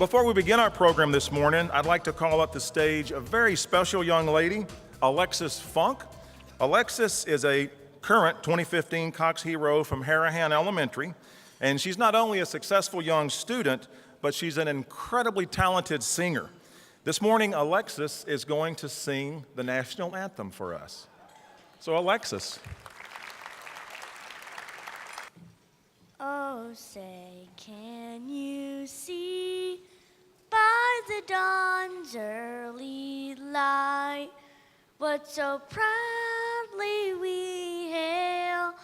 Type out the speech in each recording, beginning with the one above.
Before we begin our program this morning, I'd like to call up the stage a very special young lady, Alexis Funk. Alexis is a current 2015 Cox Hero from Harahan Elementary, and she's not only a successful young student, but she's an incredibly talented singer. This morning, Alexis is going to sing the national anthem for us. So, Alexis. Oh, say, can you see by the dawn's early light what so proudly we hail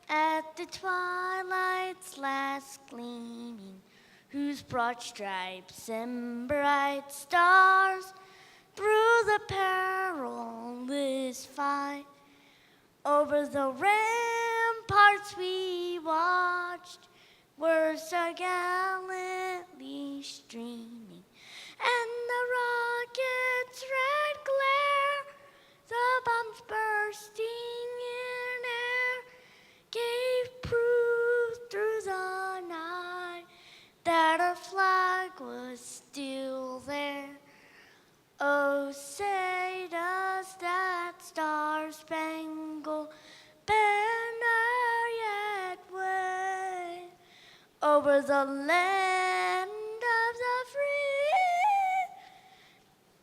at the twilight's last gleaming, whose broad stripes and bright stars through the perilous fight over the ramparts we watched were so gallantly streaming, and the rocket's red glare, the bombs bursting in air, gave proof through the night that our flag was still there. Oh, say does that star-spangled banner yet wave over the land of the free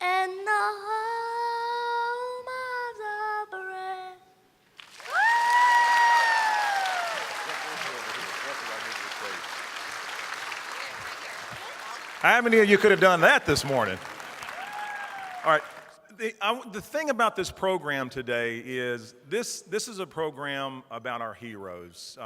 and the home of the brave. How many of you could have done that this morning? All right. The thing about this program today is this is a program about our heroes.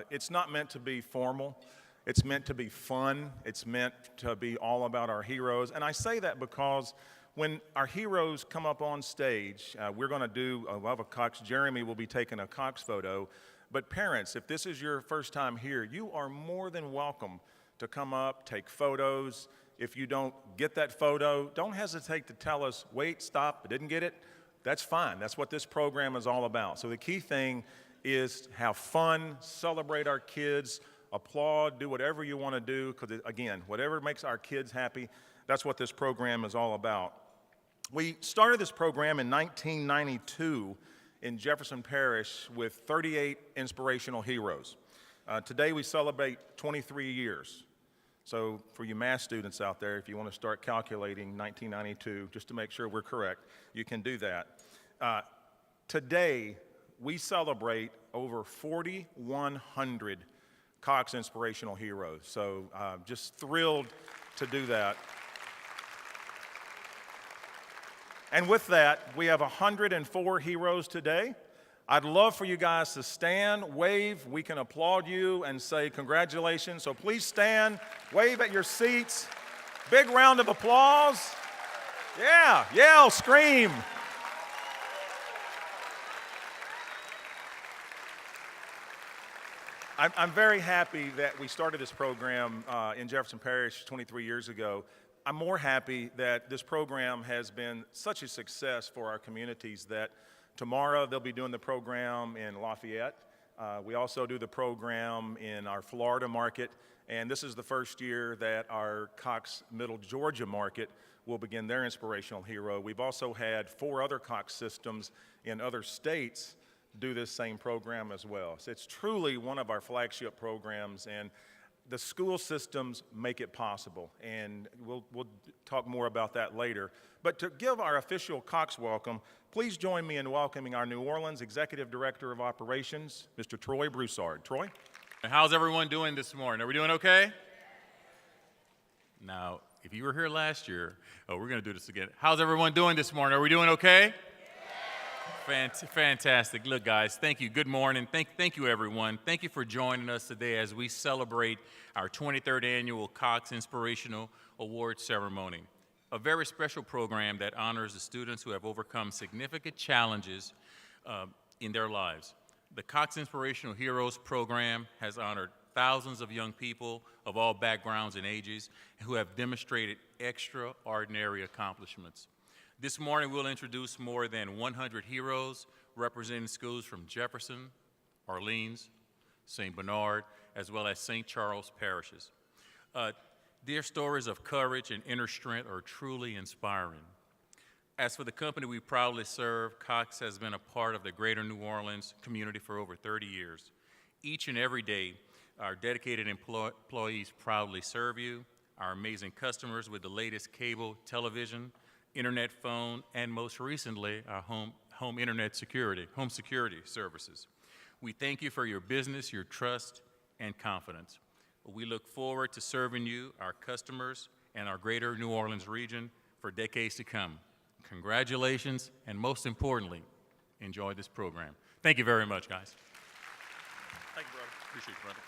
It's not meant to be formal. It's meant to be fun. It's meant to be all about our heroes. And I say that because when our heroes come up on stage, we're going to do we'll have a Cox. Jeremy will be taking a Cox photo. But parents, if this is your first time here, you are more than welcome to come up, take photos. If you don't get that photo, don't hesitate to tell us, wait, stop, I didn't get it. That's fine. That's what this program is all about. So the key thing is have fun, celebrate our kids, applaud, do whatever you want to do, because again, whatever makes our kids happy, that's what this program is all about. We started this program in 1992 in Jefferson Parish with 38 inspirational heroes. Today we celebrate 23 years. So for you math students out there, if you want to start calculating 1992, just to make sure we're correct, you can do that. Today, we celebrate over 4,100 Cox Inspirational Heroes. So just thrilled to do that. And with that, we have 104 heroes today. I'd love for you guys to stand, wave, we can applaud you and say congratulations. So please stand, wave at your seats. Big round of applause. Yeah, yell, scream. I'm very happy that we started this program in Jefferson Parish 23 years ago. I'm more happy that this program has been such a success for our communities that tomorrow they'll be doing the program in Lafayette. We also do the program in our Florida market, and this is the first year that our Cox Middle Georgia market will begin their inspirational hero. We've also had 4 other Cox systems in other states do this same program as well. So it's truly one of our flagship programs, and the school systems make it possible, and we'll talk more about that later. But to give our official Cox welcome, please join me in welcoming our New Orleans Executive Director of Operations, Mr. Troy Broussard. Troy? How's everyone doing this morning? Are we doing okay? Now, if you were here last year, we're going to do this again. How's everyone doing this morning? Are we doing okay? Fantastic. Look, guys, thank you. Good morning. Thank you, everyone. Thank you for joining us today as we celebrate our 23rd annual Cox Inspirational Award Ceremony, a very special program that honors the students who have overcome significant challenges in their lives. The Cox Inspirational Heroes program has honored thousands of young people of all backgrounds and ages who have demonstrated extraordinary accomplishments. This morning, we'll introduce more than 100 heroes representing schools from Jefferson, Orleans, St. Bernard, as well as St. Charles parishes. Their stories of courage and inner strength are truly inspiring. As for the company we proudly serve, Cox has been a part of the greater New Orleans community for over 30 years. Each and every day, our dedicated employees proudly serve you, our amazing customers with the latest cable, television, internet, phone, and most recently, our home security services. We thank you for your business, your trust, and confidence. We look forward to serving you, our customers, and our greater New Orleans region for decades to come. Congratulations, and most importantly, enjoy this program. Thank you very much, guys. Thank you, brother. Appreciate you, brother.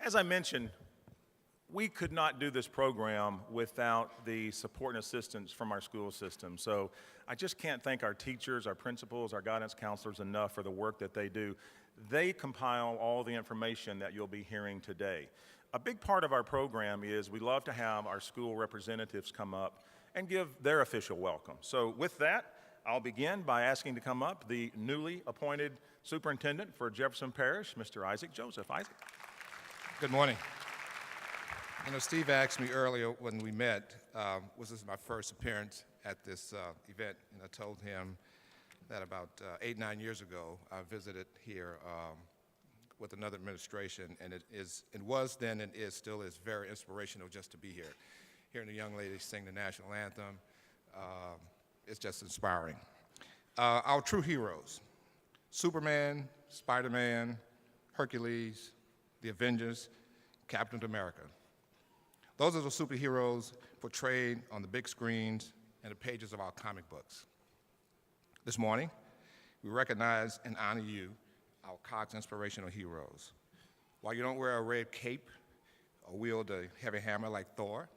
As I mentioned, we could not do this program without the support and assistance from our school system. So I just can't thank our teachers, our principals, our guidance counselors enough for the work that they do. They compile all the information that you'll be hearing today. A big part of our program is we love to have our school representatives come up and give their official welcome. So with that, I'll begin by asking to come up the newly appointed superintendent for Jefferson Parish, Mr. Isaac Joseph. Isaac. Good morning. You know, Steve asked me earlier when we met, was this my first appearance at this event, and I told him that about 8-9 years ago, I visited here with another administration, and it was then and still is very inspirational just to be here. Hearing the young ladies sing the national anthem, it's just inspiring. Our true heroes, Superman, Spider-Man, Hercules, the Avengers, Captain America. Those are the superheroes portrayed on the big screens and the pages of our comic books. This morning, we recognize and honor you, our Cox Inspirational heroes. While you don't wear a red cape or wield a heavy hammer like Thor,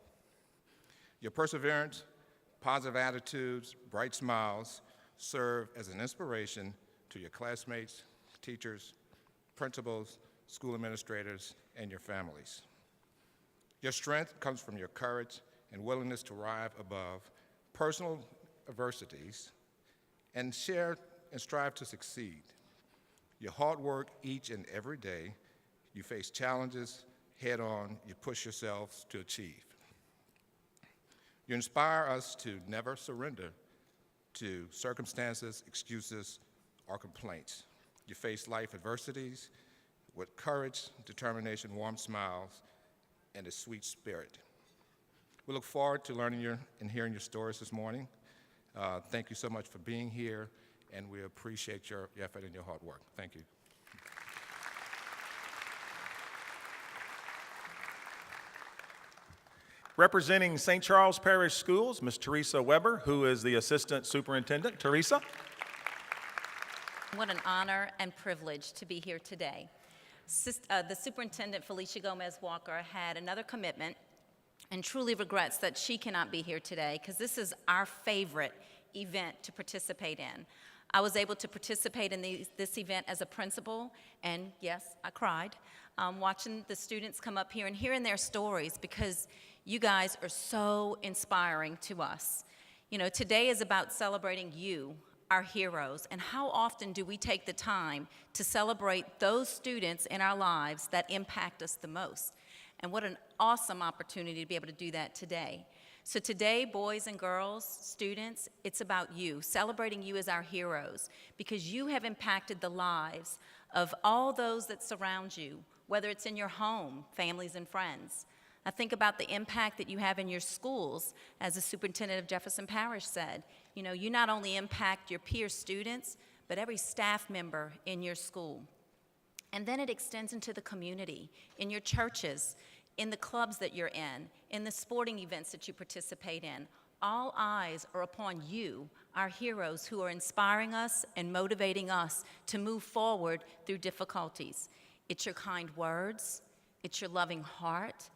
your perseverance, positive attitudes, bright smiles serve as an inspiration to your classmates, teachers, principals, school administrators, and your families. Your strength comes from your courage and willingness to rise above personal adversities and share and strive to succeed. Your hard work each and every day, you face challenges head on, you push yourselves to achieve. You inspire us to never surrender to circumstances, excuses, or complaints. You face life adversities with courage, determination, warm smiles, and a sweet spirit. We look forward to learning and hearing your stories this morning. Thank you so much for being here, and we appreciate your effort and your hard work. Thank you. Representing St. Charles Parish Schools, Ms. Teresa Weber, who is the Assistant Superintendent. Teresa. What an honor and privilege to be here today. The Superintendent, Felicia Gomez Walker, had another commitment and truly regrets that she cannot be here today because this is our favorite event to participate in. I was able to participate in this event as a principal, and yes, I cried, watching the students come up here and hearing their stories because you guys are so inspiring to us. You know, today is about celebrating you, our heroes, and how often do we take the time to celebrate those students in our lives that impact us the most? And what an awesome opportunity to be able to do that today. So today, boys and girls, students, it's about you, celebrating you as our heroes, because you have impacted the lives of all those that surround you, whether it's in your home, families, and friends. I think about the impact that you have in your schools, as the superintendent of Jefferson Parish said. You know, you not only impact your peer students, but every staff member in your school. And then it extends into the community, in your churches, in the clubs that you're in the sporting events that you participate in. All eyes are upon you, our heroes, who are inspiring us and motivating us to move forward through difficulties. It's your kind words, it's your loving heart,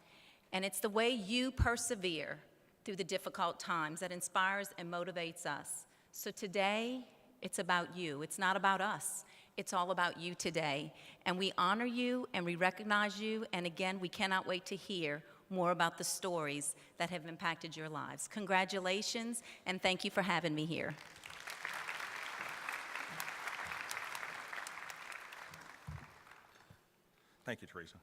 and it's the way you persevere through the difficult times that inspires and motivates us. So today, it's about you. It's not about us. It's all about you today. And we honor you and we recognize you. And again, we cannot wait to hear more about the stories that have impacted your lives. Congratulations, and thank you for having me here. Thank you, Teresa.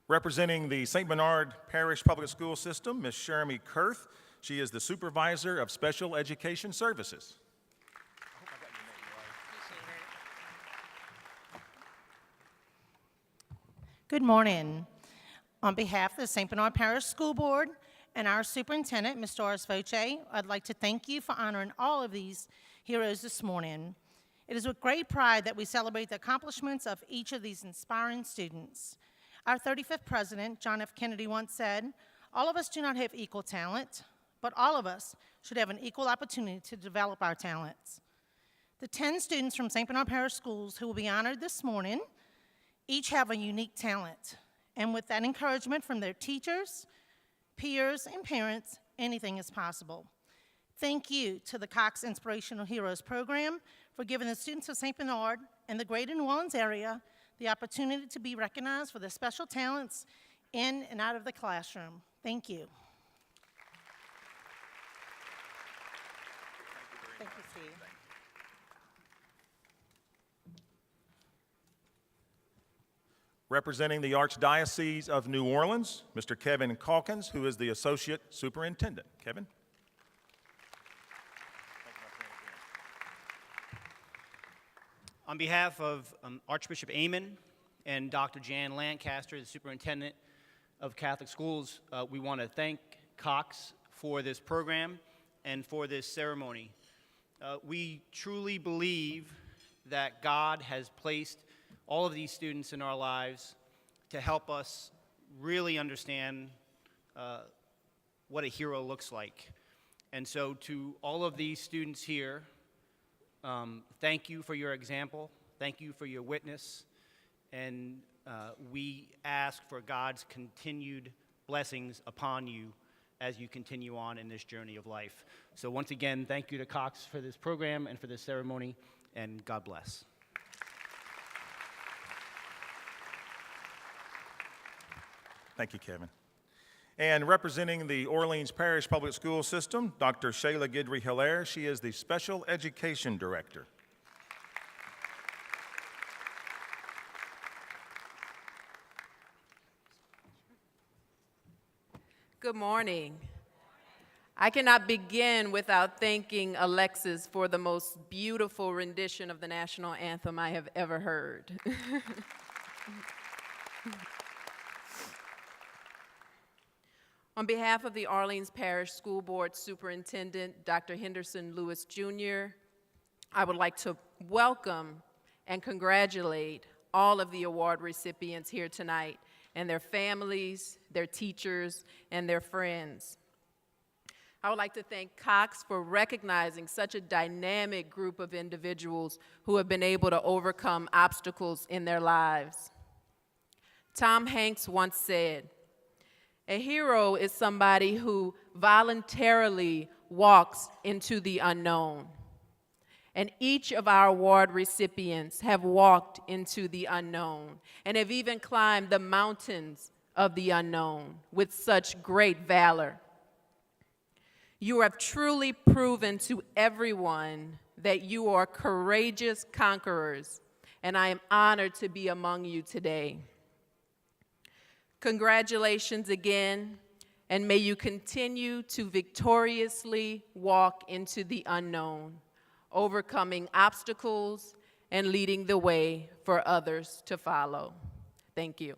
Representing the St. Bernard Parish Public School System, Ms. Jeremy Kurth. She is the Supervisor of Special Education Services. Good morning. On behalf of the St. Bernard Parish School Board and our superintendent, Ms. Doris Voce, I'd like to thank you for honoring all of these heroes this morning. It is with great pride that we celebrate the accomplishments of each of these inspiring students. Our 35th president, John F. Kennedy, once said, "All of us do not have equal talent, but all of us should have an equal opportunity to develop our talents." The 10 students from St. Bernard Parish Schools who will be honored this morning each have a unique talent. And with that encouragement from their teachers, peers, and parents, anything is possible. Thank you to the Cox Inspirational Heroes program for giving the students of St. Bernard and the greater New Orleans area the opportunity to be recognized for their special talents in and out of the classroom. Thank you. Thank you, Steve. Representing the Archdiocese of New Orleans, Mr. Kevin Calkins, who is the Associate Superintendent. Kevin? On behalf of Archbishop Amon and Dr. Jan Lancaster, the Superintendent of Catholic Schools, we want to thank Cox for this program and for this ceremony. We truly believe that God has placed all of these students in our lives to help us really understand what a hero looks like. And so to all of these students here, thank you for your example, thank you for your witness, and we ask for God's continued blessings upon you as you continue on in this journey of life. So once again, thank you to Cox for this program and for this ceremony, and God bless. Thank you, Kevin. And representing the Orleans Parish Public School System, Dr. Shayla Guidry-Hilaire. She is the Special Education Director. Good morning. I cannot begin without thanking Alexis for the most beautiful rendition of the national anthem I have ever heard. On behalf of the Orleans Parish School Board Superintendent, Dr. Henderson Lewis Jr., I would like to welcome and congratulate all of the award recipients here tonight and their families, their teachers, and their friends. I would like to thank Cox for recognizing such a dynamic group of individuals who have been able to overcome obstacles in their lives. Tom Hanks once said, "A hero is somebody who voluntarily walks into the unknown." And each of our award recipients have walked into the unknown and have even climbed the mountains of the unknown with such great valor. You have truly proven to everyone that you are courageous conquerors, and I am honored to be among you today. Congratulations again, and may you continue to victoriously walk into the unknown, overcoming obstacles and leading the way for others to follow. Thank you.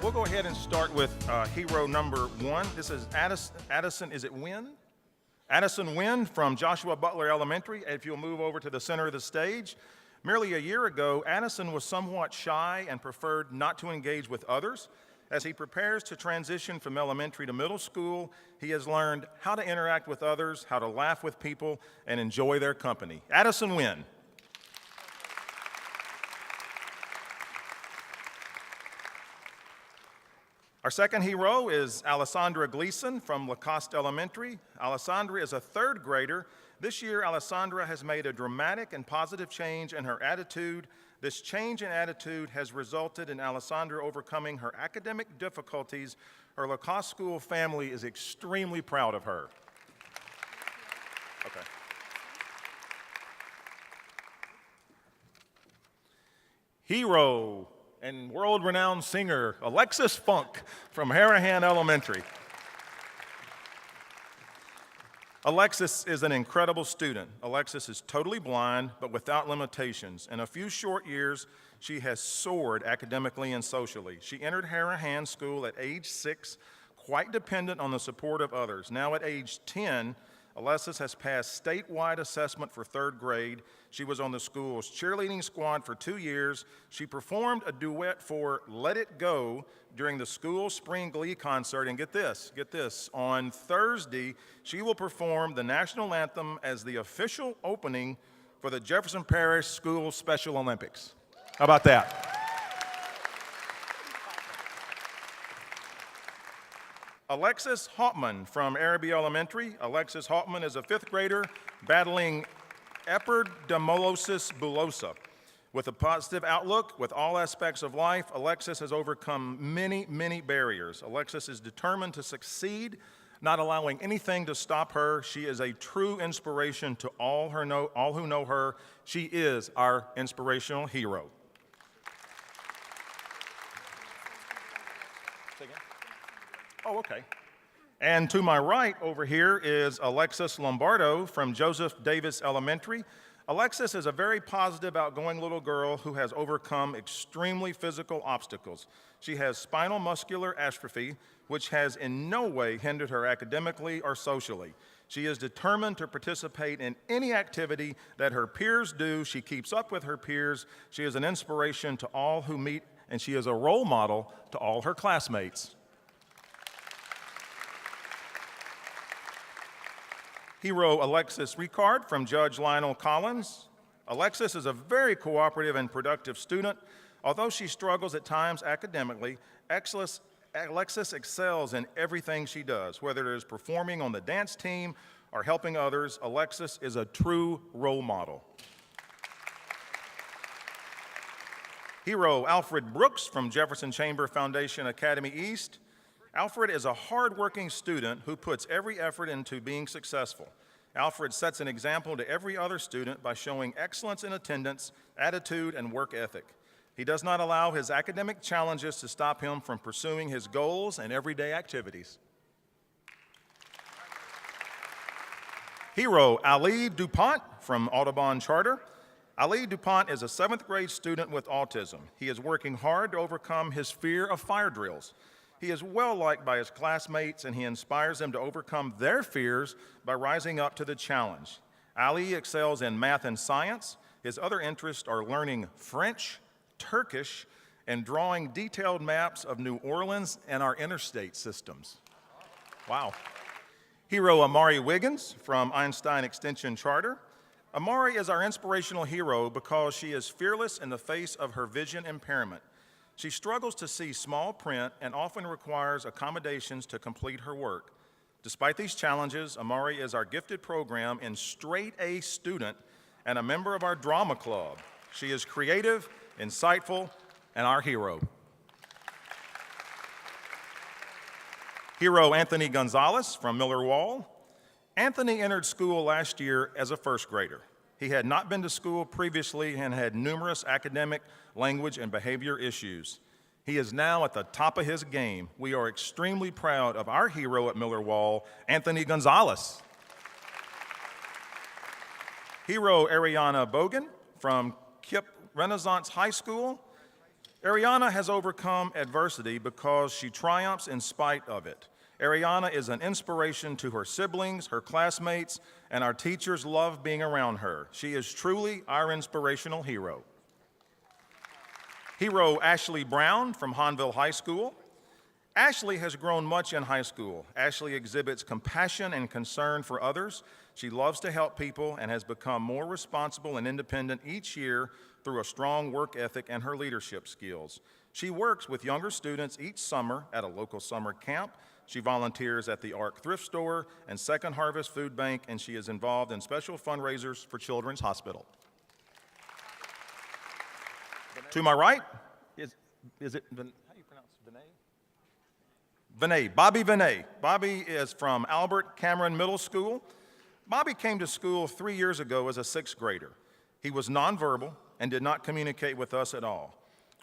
We'll go ahead and start with hero number one. This is Addison, is it Wynn? Addison Wynn from Joshua Butler Elementary. If you'll move over to the center of the stage. Merely a year ago, Addison was somewhat shy and preferred not to engage with others. As he prepares to transition from elementary to middle school, he has learned how to interact with others, how to laugh with people, and enjoy their company. Addison Wynn. Our second hero is Alessandra Gleason from Lacoste Elementary. Alessandra is a third grader. This year, Alessandra has made a dramatic and positive change in her attitude. This change in attitude has resulted in Alessandra overcoming her academic difficulties. Her Lacoste School family is extremely proud of her. Okay. Hero and world-renowned singer Alexis Funk from Harahan Elementary. Alexis is an incredible student. Alexis is totally blind, but without limitations. In a few short years, she has soared academically and socially. She entered Harahan School at age 6, quite dependent on the support of others. Now at age 10, Alexis has passed statewide assessment for third grade. She was on the school's cheerleading squad for 2 years. She performed a duet for Let It Go during the school spring glee concert. And get this, on Thursday, she will perform the national anthem as the official opening for the Jefferson Parish School Special Olympics. How about that? Alexis Hauptman from Araby Elementary. Alexis Hauptman is a 5th grader battling epidermolysis bullosa. With a positive outlook with all aspects of life, Alexis has overcome many, many barriers. Alexis is determined to succeed, not allowing anything to stop her. She is a true inspiration to all who know her. She is our inspirational hero. Oh, okay. And to my right over here is Alexis Lombardo from Joseph Davis Elementary. Alexis is a very positive, outgoing little girl who has overcome extremely physical obstacles. She has spinal muscular atrophy, which has in no way hindered her academically or socially. She is determined to participate in any activity that her peers do. She keeps up with her peers. She is an inspiration to all who meet, and she is a role model to all her classmates. Hero Alexis Ricard from Judge Lionel Collins. Alexis is a very cooperative and productive student. Although she struggles at times academically, Alexis excels in everything she does. Whether it is performing on the dance team or helping others, Alexis is a true role model. Hero Alfred Brooks from Jefferson Chamber Foundation Academy East. Alfred is a hardworking student who puts every effort into being successful. Alfred sets an example to every other student by showing excellence in attendance, attitude, and work ethic. He does not allow his academic challenges to stop him from pursuing his goals and everyday activities. Hero Ali DuPont from Audubon Charter. Ali DuPont is a 7th grade student with autism. He is working hard to overcome his fear of fire drills. He is well liked by his classmates, and he inspires them to overcome their fears by rising up to the challenge. Ali excels in math and science. His other interests are learning French, Turkish, and drawing detailed maps of New Orleans and our interstate systems. Wow. Hero Amari Wiggins from Einstein Extension Charter. Amari is our inspirational hero because she is fearless in the face of her vision impairment. She struggles to see small print and often requires accommodations to complete her work. Despite these challenges, Amari is our gifted program and straight A student and a member of our drama club. She is creative, insightful, and our hero. Hero Anthony Gonzalez from Miller Wall. Anthony entered school last year as a 1st grader. He had not been to school previously and had numerous academic, language, and behavior issues. He is now at the top of his game. We are extremely proud of our hero at Miller Wall, Anthony Gonzalez. Hero Ariana Bogan from Kip Renaissance High School. Ariana has overcome adversity because she triumphs in spite of it. Ariana is an inspiration to her siblings, her classmates, and our teachers love being around her. She is truly our inspirational hero. Hero Ashley Brown from Hahnville High School. Ashley has grown much in high school. Ashley exhibits compassion and concern for others. She loves to help people and has become more responsible and independent each year through a strong work ethic and her leadership skills. She works with younger students each summer at a local summer camp. She volunteers at the ARC Thrift Store and Second Harvest Food Bank, and she is involved in special fundraisers for Children's Hospital. To my right, is it, how do you pronounce Vinay? Vinay, Bobby Vinay. Bobby is from Albert Cameron Middle School. Bobby came to school 3 years ago as a sixth grader. He was nonverbal and did not communicate with us at all.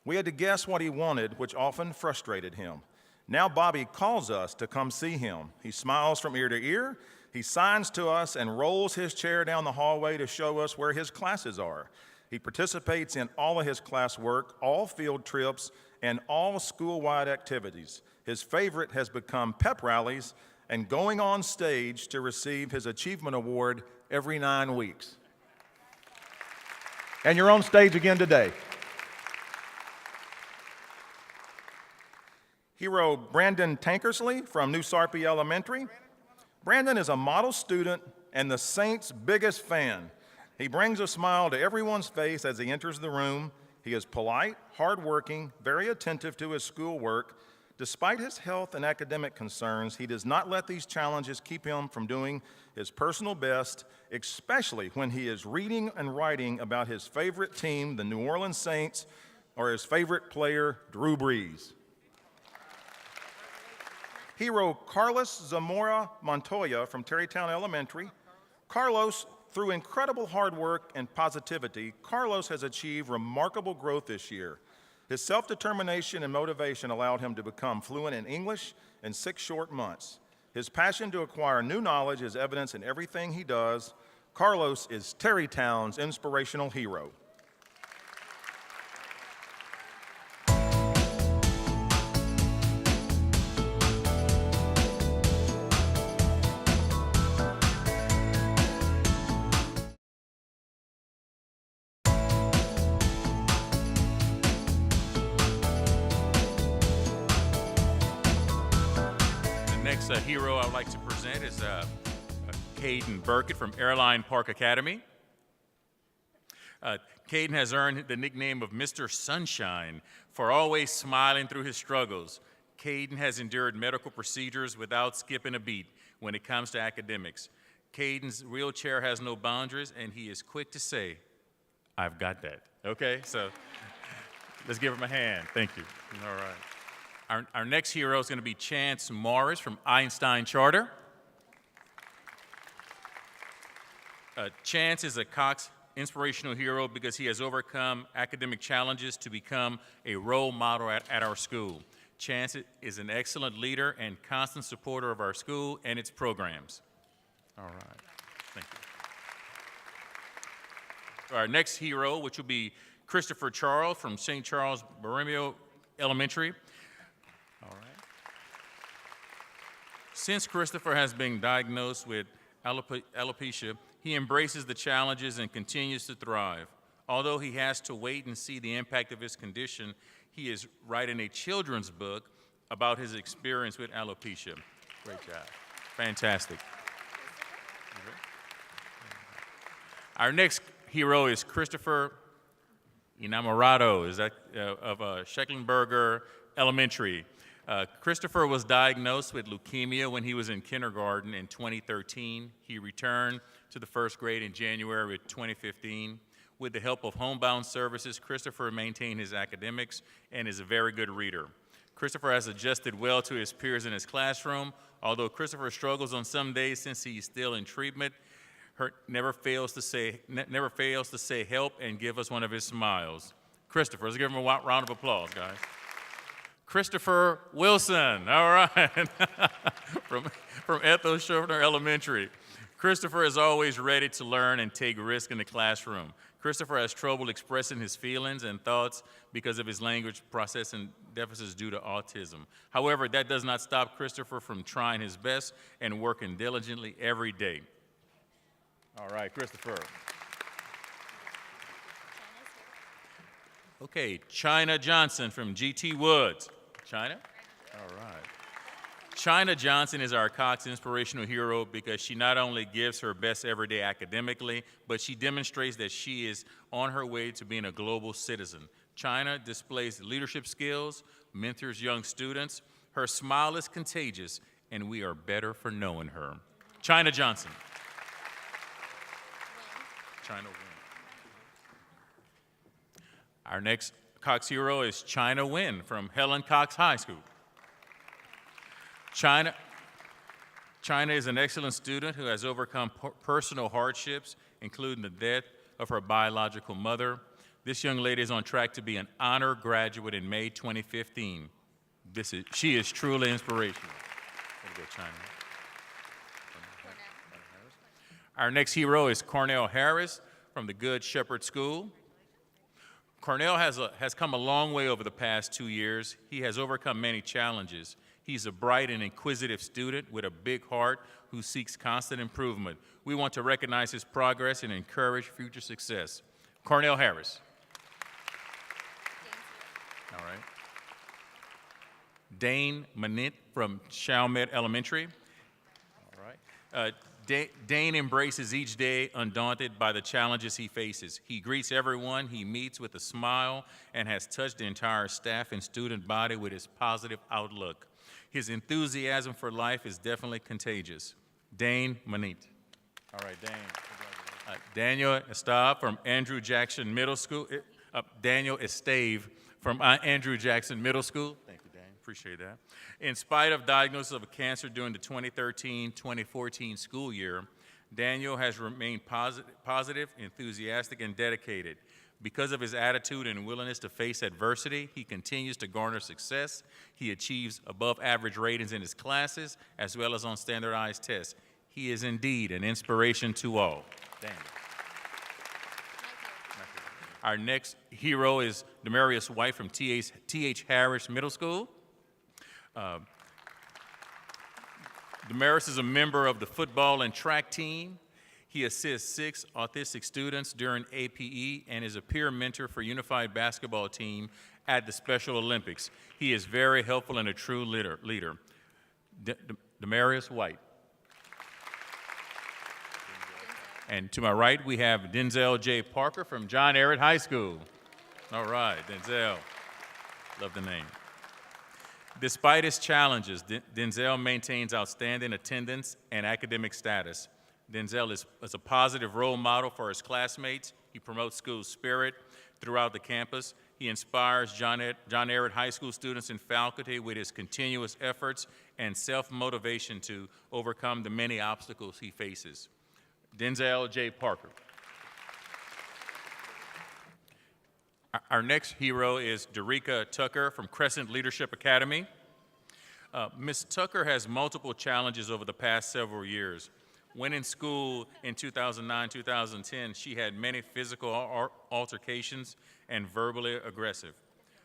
We had to guess what he wanted, which often frustrated him. Now Bobby calls us to come see him. He smiles from ear to ear. He signs to us and rolls his chair down the hallway to show us where his classes are. He participates in all of his class work, all field trips, and all school-wide activities. His favorite has become pep rallies and going on stage to receive his achievement award every 9 weeks. And you're on stage again today. Hero Brandon Tankersley from New Sarpy Elementary. Brandon is a model student and the Saints' biggest fan. He brings a smile to everyone's face as he enters the room. He is polite, hardworking, very attentive to his schoolwork. Despite his health and academic concerns, he does not let these challenges keep him from doing his personal best, especially when he is reading and writing about his favorite team, the New Orleans Saints, or his favorite player, Drew Brees. Hero Carlos Zamora Montoya from Terrytown Elementary. Carlos, through incredible hard work and positivity, Carlos has achieved remarkable growth this year. His self-determination and motivation allowed him to become fluent in English in 6 short months. His passion to acquire new knowledge is evident in everything he does. Carlos is Terrytown's inspirational hero. Next hero I would like to present is Caden Burkett from Airline Park Academy. Caden has earned the nickname of Mr. Sunshine for always smiling through his struggles. Caden has endured medical procedures without skipping a beat when it comes to academics. Caden's wheelchair has no boundaries, and he is quick to say, "I've got that." Okay, so let's give him a hand. Thank you. All right. Our next hero is going to be Chance Morris from Einstein Charter. Chance is a Cox inspirational hero because he has overcome academic challenges to become a role model at our school. Chance is an excellent leader and constant supporter of our school and its programs. All right, thank you. Our next hero, which will be Christopher Charles from St. Charles Borromeo Elementary. All right. Since Christopher has been diagnosed with alopecia, he embraces the challenges and continues to thrive. Although he has to wait and see the impact of his condition, he is writing a children's book about his experience with alopecia. Great job. Fantastic. Our next hero is Christopher Inamorado of Schecklenberger Elementary. Christopher was diagnosed with leukemia when he was in kindergarten in 2013. He returned to the first grade in January of 2015. With the help of homebound services, Christopher maintained his academics and is a very good reader. Christopher has adjusted well to his peers in his classroom. Although Christopher struggles on some days since he's still in treatment, never fails to say help and give us one of his smiles. Christopher, let's give him a round of applause, guys. Christopher Wilson, all right, from Ethel Schofner Elementary. Christopher is always ready to learn and take risks in the classroom. Christopher has trouble expressing his feelings and thoughts because of his language processing deficits due to autism. However, that does not stop Christopher from trying his best and working diligently every day. All right, Christopher. Okay, China Johnson from GT Woods. China? All right. China Johnson is our Cox Inspirational Hero because she not only gives her best every day academically, but she demonstrates that she is on her way to being a global citizen. China displays leadership skills, mentors young students. Her smile is contagious, and we are better for knowing her. China Johnson. China win. Our next Cox hero is China Win from Helen Cox High School. China is an excellent student who has overcome personal hardships, including the death of her biological mother. This young lady is on track to be an honor graduate in May 2015. She is truly inspirational. Way to go, China. Our next hero is Cornell Harris from the Good Shepherd School. Cornell has come a long way over the past 2 years. He has overcome many challenges. He's a bright and inquisitive student with a big heart who seeks constant improvement. We want to recognize his progress and encourage future success. Cornell Harris. All right. Dane Manit from Chalmette Elementary. All right. Dane embraces each day undaunted by the challenges he faces. He greets everyone he meets with a smile and has touched the entire staff and student body with his positive outlook. His enthusiasm for life is definitely contagious. Dane Manit. All right, Dane. Daniel Estave from Andrew Jackson Middle School. Daniel Estave from Andrew Jackson Middle School. Thank you, Dan. Appreciate that. In spite of diagnosis of cancer during the 2013-2014 school year, Daniel has remained positive, enthusiastic, and dedicated. Because of his attitude and willingness to face adversity, he continues to garner success. He achieves above average ratings in his classes as well as on standardized tests. He is indeed an inspiration to all. Daniel. Our next hero is Demarius White from T.H. Harris Middle School. Demarius is a member of the football and track team. He assists 6 autistic students during APE and is a peer mentor for Unified Basketball Team at the Special Olympics. He is very helpful and a true leader. Demarius White. And to my right, we have Denzel J. Parker from John Ehret High School. All right, Denzel. Love the name. Despite his challenges, Denzel maintains outstanding attendance and academic status. Denzel is a positive role model for his classmates. He promotes school spirit throughout the campus. He inspires John Ehret High School students and faculty with his continuous efforts and self-motivation to overcome the many obstacles he faces. Denzel J. Parker. Our next hero is Derica Tucker from Crescent Leadership Academy. Ms. Tucker has multiple challenges over the past several years. When in school in 2009-2010, she had many physical altercations and verbally aggressive.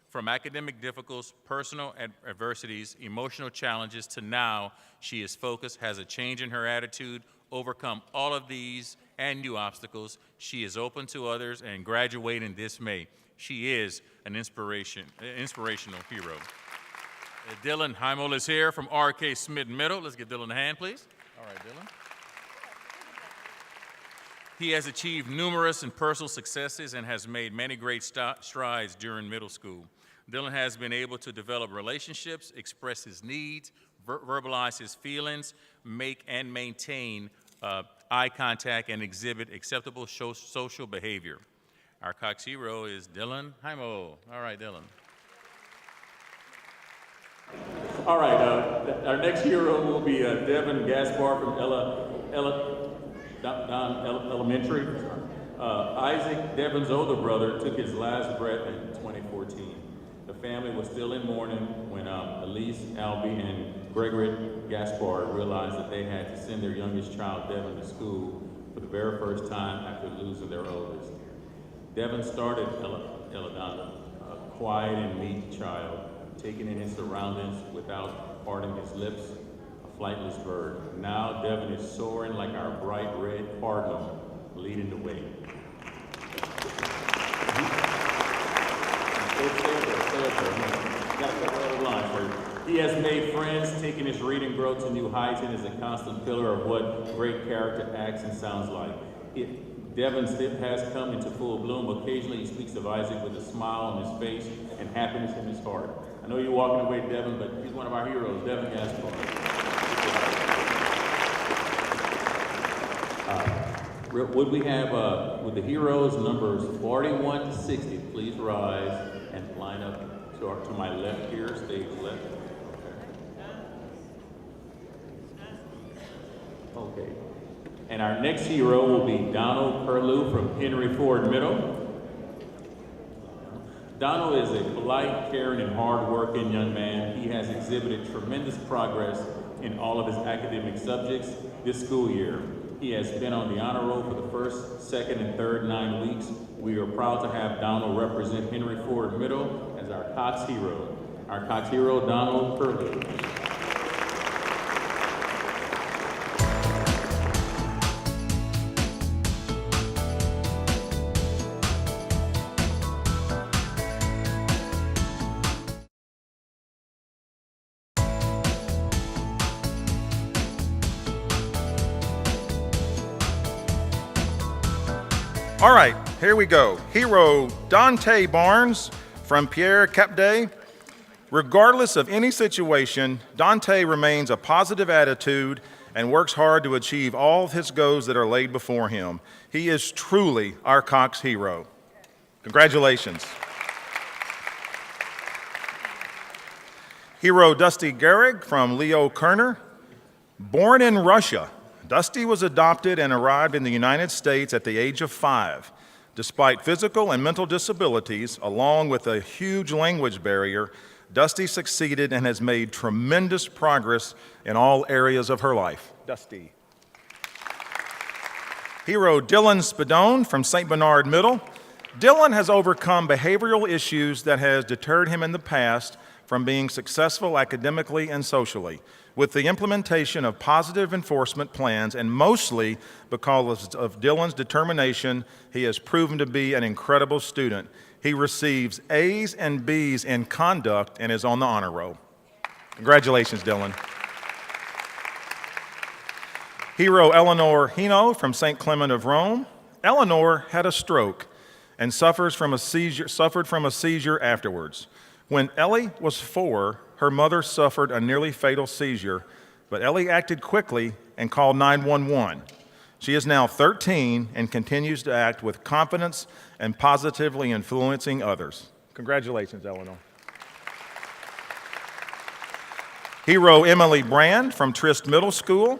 From academic difficulties, personal adversities, emotional challenges, to now, she is focused, has a change in her attitude, overcome all of these and new obstacles. She is open to others and graduating this May. She is an inspirational hero. Dylan Heimel is here from R.K. Smith Middle. Let's give Dylan a hand, please. All right, Dylan. He has achieved numerous and personal successes and has made many great strides during middle school. Dylan has been able to develop relationships, express his needs, verbalize his feelings, make and maintain eye contact, and exhibit acceptable social behavior. Our Cox hero is Dylan Heimel. All right, Dylan. All right, our next hero will be Devin Gaspar from Elementary. Isaac, Devin's older brother, took his last breath in 2014. The family was still in mourning when Elise, Albie, and Gregory Gaspar realized that they had to send their youngest child, Devin, to school for the very first time after losing their oldest. Devin started Eladonna, a quiet and meek child, taking in his surroundings without parting his lips, a flightless bird. Now Devin is soaring like our bright red cardinal, leading the way. Got a couple other lines for you. He has made friends, taken his reading growth to new heights, and is a constant pillar of what great character acts and sounds like. Devin has come into full bloom. Occasionally he speaks of Isaac with a smile on his face and happiness in his heart. I know you're walking away, Devin, but he's one of our heroes, Devin Gaspar. Would we have, with the heroes, numbers 41 to 60, please rise and line up to my left here, stage left. Okay. And our next hero will be Donald Curlew from Henry Ford Middle. Donald is a polite, caring, and hard-working young man. He has exhibited tremendous progress in all of his academic subjects this school year. He has been on the honor roll for the first, second, and third 9 weeks. We are proud to have Donald represent Henry Ford Middle as our Cox hero. Our Cox hero, Donald Curlew. All right, here we go. Hero Dante Barnes from Pierre Capday. Regardless of any situation, Dante remains a positive attitude and works hard to achieve all of his goals that are laid before him. He is truly our Cox hero. Congratulations. Hero Dusty Gehrig from Leo Kerner. Born in Russia, Dusty was adopted and arrived in the United States at the age of 5. Despite physical and mental disabilities, along with a huge language barrier, Dusty succeeded and has made tremendous progress in all areas of her life. Dusty. Hero Dylan Spadone from St. Bernard Middle. Dylan has overcome behavioral issues that has deterred him in the past from being successful academically and socially. With the implementation of positive enforcement plans, and mostly because of Dylan's determination, he has proven to be an incredible student. He receives A's and B's in conduct and is on the honor roll. Congratulations, Dylan. Hero Eleanor Hino from St. Clement of Rome. Eleanor had a stroke and suffered from a seizure afterwards. When Ellie was 4, her mother suffered a nearly fatal seizure, but Ellie acted quickly and called 911. She is now 13 and continues to act with confidence and positively influencing others. Congratulations, Eleanor. Hero Emily Brand from Trist Middle School.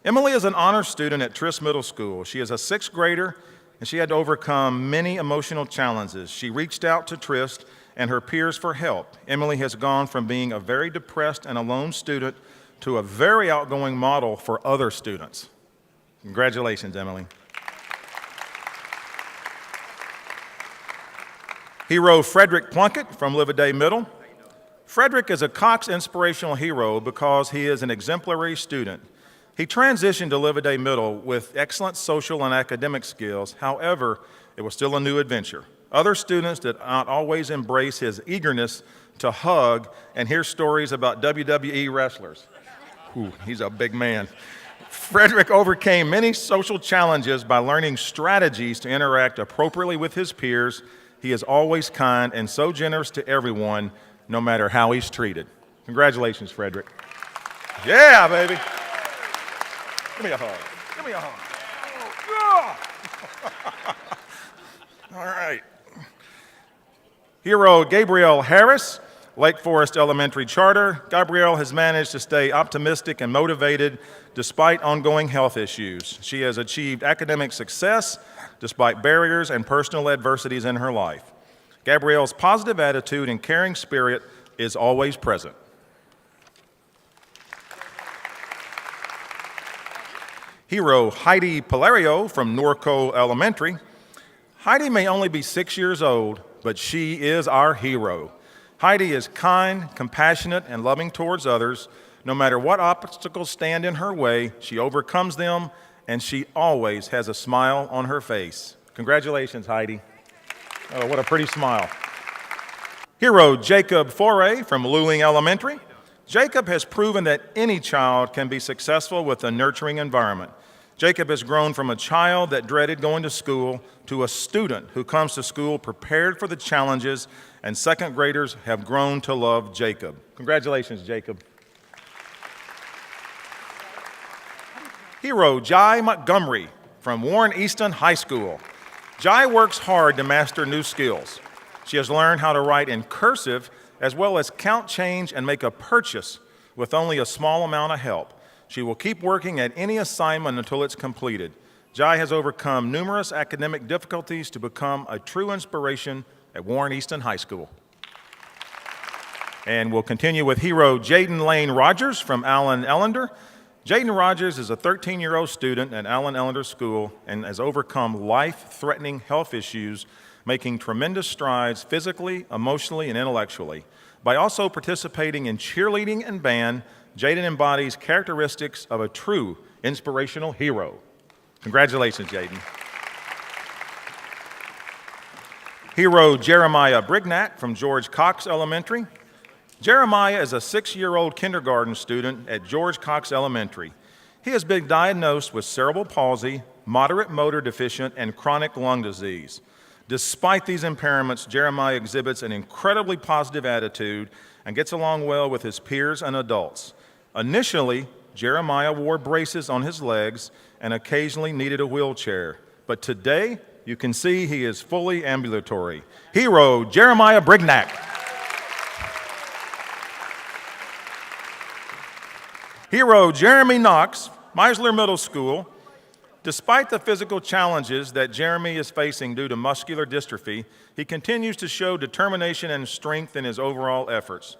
Emily is an honor student at Trist Middle School. She is a 6th grader, and she had to overcome many emotional challenges. She reached out to Trist and her peers for help. Emily has gone from being a very depressed and alone student to a very outgoing model for other students. Congratulations, Emily. Hero Frederick Plunkett from Liverday Middle. Frederick is a Cox Inspirational hero because he is an exemplary student. He transitioned to Liverday Middle with excellent social and academic skills. However, it was still a new adventure. Other students did not always embrace his eagerness to hug and hear stories about WWE wrestlers. Ooh, he's a big man. Frederick overcame many social challenges by learning strategies to interact appropriately with his peers. He is always kind and so generous to everyone, no matter how he's treated. Congratulations, Frederick. Yeah, baby. Give me a hug. Give me a hug. Oh, yeah. All right. Hero Gabrielle Harris, Lake Forest Elementary Charter. Gabrielle has managed to stay optimistic and motivated despite ongoing health issues. She has achieved academic success despite barriers and personal adversities in her life. Gabrielle's positive attitude and caring spirit is always present. Hero Heidi Palario from Norco Elementary. Heidi may only be 6 years old, but she is our hero. Heidi is kind, compassionate, and loving towards others. No matter what obstacles stand in her way, she overcomes them, and she always has a smile on her face. Congratulations, Heidi. Oh, what a pretty smile. Hero Jacob Foray from Luling Elementary. Jacob has proven that any child can be successful with a nurturing environment. Jacob has grown from a child that dreaded going to school to a student who comes to school prepared for the challenges, and second graders have grown to love Jacob. Congratulations, Jacob. Hero Jai Montgomery from Warren Easton High School. Jai works hard to master new skills. She has learned how to write in cursive as well as count change and make a purchase with only a small amount of help. She will keep working at any assignment until it's completed. Jai has overcome numerous academic difficulties to become a true inspiration at Warren Easton High School. And we'll continue with hero Jaden Lane Rogers from Allen Ellender. Jaden Rogers is a 13-year-old student at Allen Ellender School and has overcome life-threatening health issues, making tremendous strides physically, emotionally, and intellectually. By also participating in cheerleading and band, Jaden embodies characteristics of a true inspirational hero. Congratulations, Jaden. Hero Jeremiah Brignac from George Cox Elementary. Jeremiah is a 6-year-old kindergarten student at George Cox Elementary. He has been diagnosed with cerebral palsy, moderate motor deficient, and chronic lung disease. Despite these impairments, Jeremiah exhibits an incredibly positive attitude and gets along well with his peers and adults. Initially, Jeremiah wore braces on his legs and occasionally needed a wheelchair. But today, you can see he is fully ambulatory. Hero Jeremiah Brignac. Hero Jeremy Knox, Meisler Middle School. Despite the physical challenges that Jeremy is facing due to muscular dystrophy, he continues to show determination and strength in his overall efforts.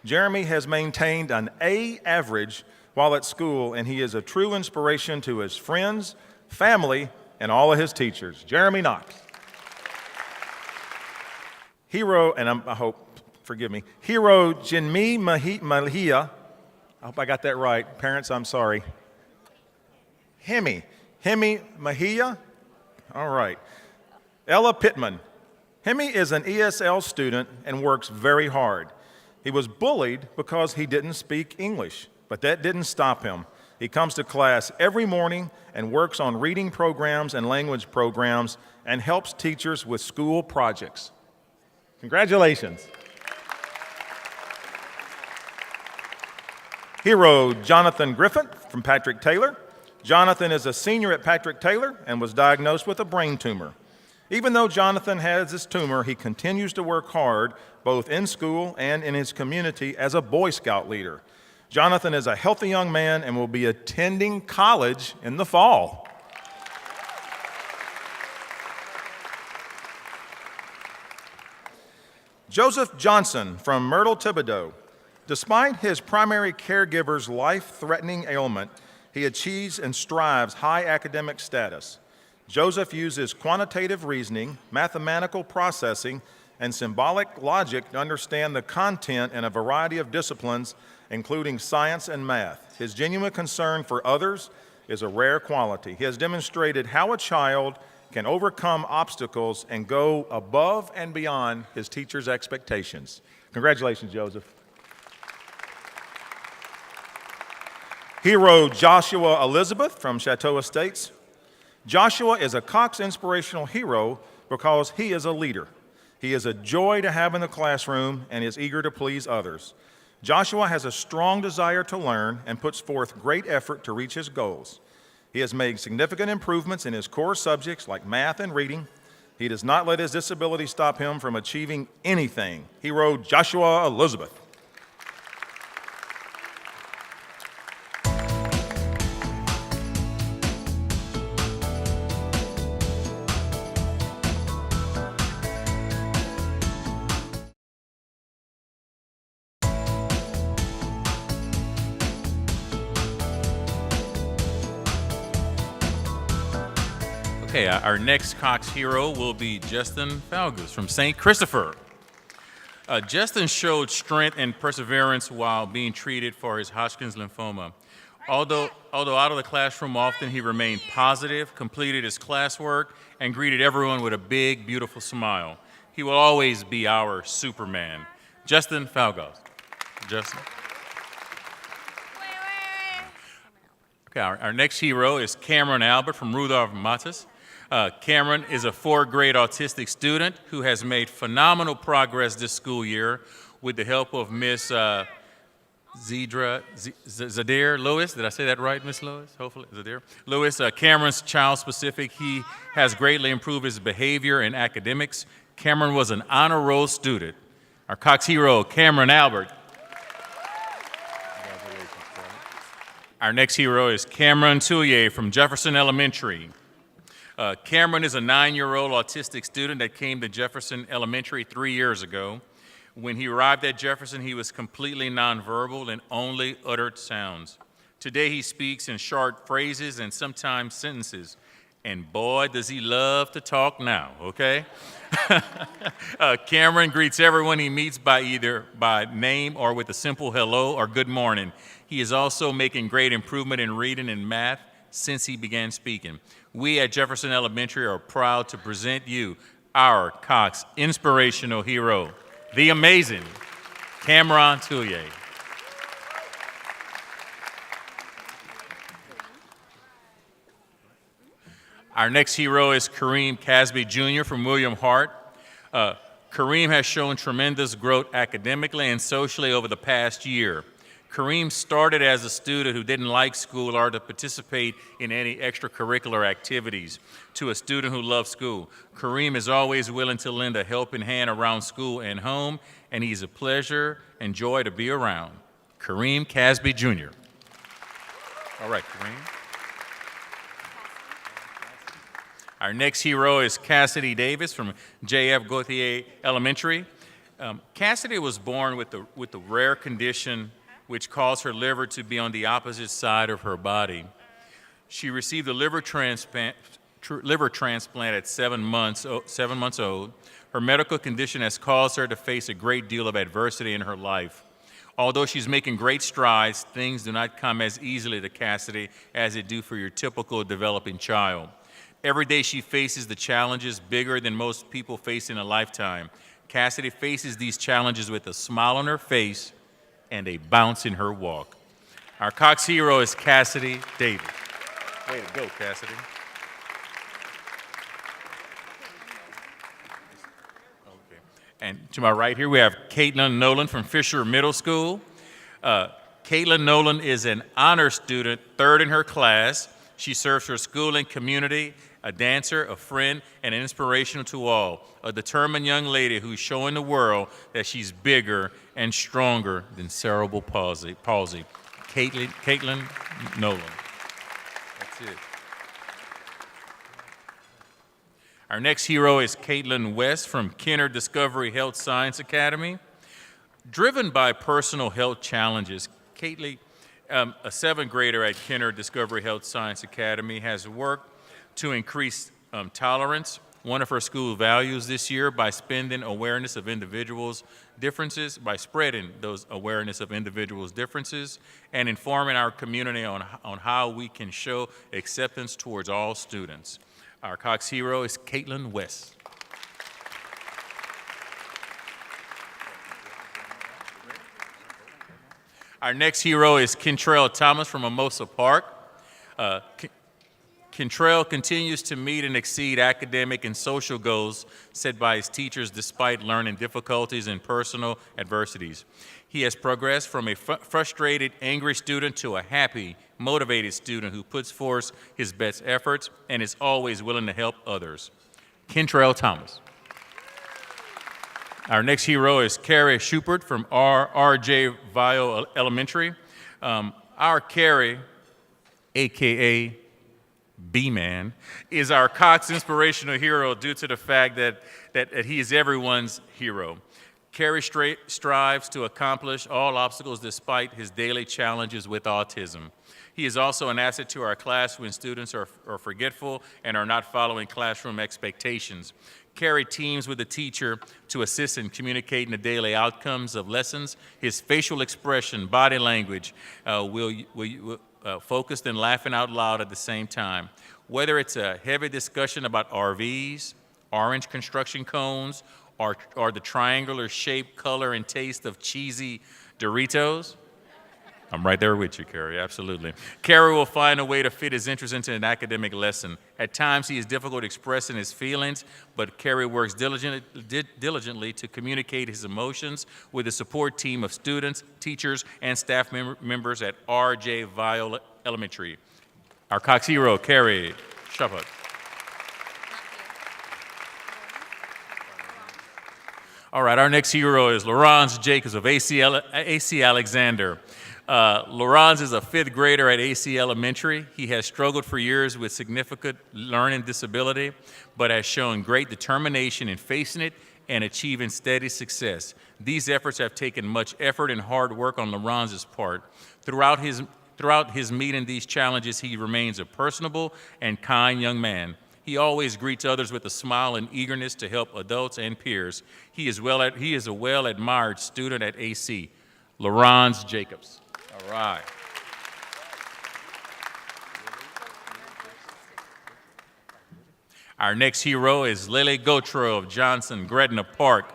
Jeremy has maintained an A average while at school, and he is a true inspiration to his friends, family, and all of his teachers. Jeremy Knox. Hero, and I hope, forgive me, Hero Jinmi Mahia. I hope I got that right. Parents, I'm sorry. Hemi Mahia. All right. Ella Pittman. Hemi is an ESL student and works very hard. He was bullied because he didn't speak English, but that didn't stop him. He comes to class every morning and works on reading programs and language programs and helps teachers with school projects. Congratulations. Hero Jonathan Griffin from Patrick Taylor. Jonathan is a senior at Patrick Taylor and was diagnosed with a brain tumor. Even though Jonathan has this tumor, he continues to work hard both in school and in his community as a Boy Scout leader. Jonathan is a healthy young man and will be attending college in the fall. Joseph Johnson from Myrtle Thibodeau. Despite his primary caregiver's life-threatening ailment, he achieves and strives high academic status. Joseph uses quantitative reasoning, mathematical processing, and symbolic logic to understand the content in a variety of disciplines, including science and math. His genuine concern for others is a rare quality. He has demonstrated how a child can overcome obstacles and go above and beyond his teacher's expectations. Congratulations, Joseph. Hero Joshua Elizabeth from Chateau Estates. Joshua is a Cox Inspirational Hero because he is a leader. He is a joy to have in the classroom and is eager to please others. Joshua has a strong desire to learn and puts forth great effort to reach his goals. He has made significant improvements in his core subjects like math and reading. He does not let his disability stop him from achieving anything. Hero Joshua Elizabeth. Okay, our next Cox hero will be Justin Falgus from St. Christopher. Justin showed strength and perseverance while being treated for his Hodgkin's lymphoma. Although out of the classroom often, he remained positive, completed his classwork, and greeted everyone with a big, beautiful smile. He will always be our Superman. Justin Falgus. Justin. Okay, our next hero is Cameron Albert from Rudolph Matas. Cameron is a fourth-grade autistic student who has made phenomenal progress this school year with the help of Miss Zadir Lewis. Did I say that right, Miss Lewis? Hopefully, Zadir Lewis. Cameron's child-specific. He has greatly improved his behavior and academics. Cameron was an honor roll student. Our Cox hero, Cameron Albert. Our next hero is Cameron Tullier from Jefferson Elementary. Cameron is a 9-year-old autistic student that came to Jefferson Elementary 3 years ago. When he arrived at Jefferson, he was completely nonverbal and only uttered sounds. Today, he speaks in short phrases and sometimes sentences. And boy, does he love to talk now, okay? Cameron greets everyone he meets by either by name or with a simple hello or good morning. He is also making great improvement in reading and math since he began speaking. We at Jefferson Elementary are proud to present you our Cox Inspirational Hero, the amazing Cameron Tullier. Our next hero is Kareem Casby Jr. from William Hart. Kareem has shown tremendous growth academically and socially over the past year. Kareem started as a student who didn't like school or to participate in any extracurricular activities to a student who loved school. Kareem is always willing to lend a helping hand around school and home, and he's a pleasure and joy to be around. Kareem Casby Jr. All right, Kareem. Our next hero is Cassidy Davis from J.F. Gauthier Elementary. Cassidy was born with the rare condition which caused her liver to be on the opposite side of her body. She received a liver transplant at 7 months old. Her medical condition has caused her to face a great deal of adversity in her life. Although she's making great strides, things do not come as easily to Cassidy as they do for your typical developing child. Every day she faces the challenges bigger than most people face in a lifetime. Cassidy faces these challenges with a smile on her face and a bounce in her walk. Our Cox hero is Cassidy Davis. Way to go, Cassidy. Okay. And to my right here, we have Caitlin Nolan from Fisher Middle School. Caitlin Nolan is an honor student, third in her class. She serves her school and community, a dancer, a friend, and an inspirational to all. A determined young lady who's showing the world that she's bigger and stronger than cerebral palsy. Caitlin Nolan. That's it. Our next hero is Caitlin West from Kenner Discovery Health Science Academy. Driven by personal health challenges, Caitlin, a seventh grader at Kenner Discovery Health Science Academy, has worked to increase tolerance, one of her school values this year, by spreading those awareness of individuals' differences, and informing our community on how we can show acceptance towards all students. Our Cox hero is Caitlin West. Our next hero is Kentrell Thomas from Mimosa Park. Kentrell continues to meet and exceed academic and social goals set by his teachers despite learning difficulties and personal adversities. He has progressed from a frustrated, angry student to a happy, motivated student who puts forth his best efforts and is always willing to help others. Kentrell Thomas. Our next hero is Carrie Schubert from R.J. Vio Elementary. Our Carrie, a.k.a. B-Man, is our Cox Inspirational Hero due to the fact that he is everyone's hero. Carrie strives to accomplish all obstacles despite his daily challenges with autism. He is also an asset to our class when students are forgetful and are not following classroom expectations. Carrie teams with the teacher to assist in communicating the daily outcomes of lessons. His facial expression, body language, focused and laughing out loud at the same time. Whether it's a heavy discussion about RVs, orange construction cones, or the triangular shape, color, and taste of cheesy Doritos, I'm right there with you, Carrie, absolutely. Carrie will find a way to fit his interest into an academic lesson. At times, he is difficult expressing his feelings, but Carrie works diligently to communicate his emotions with a support team of students, teachers, and staff members at R.J. Vile Elementary. Our Cox hero, Carrie Shepard. All right, our next hero is Laurence Jacobs of AC Alexander. Laurence is a fifth grader at AC Elementary. He has struggled for years with significant learning disability, but has shown great determination in facing it and achieving steady success. These efforts have taken much effort and hard work on Laurence's part. Throughout his meeting these challenges, he remains a personable and kind young man. He always greets others with a smile and eagerness to help adults and peers. He is a well-admired student at AC. Laurence Jacobs. All right. Our next hero is Lily Gautreaux of Johnson Gretna Park.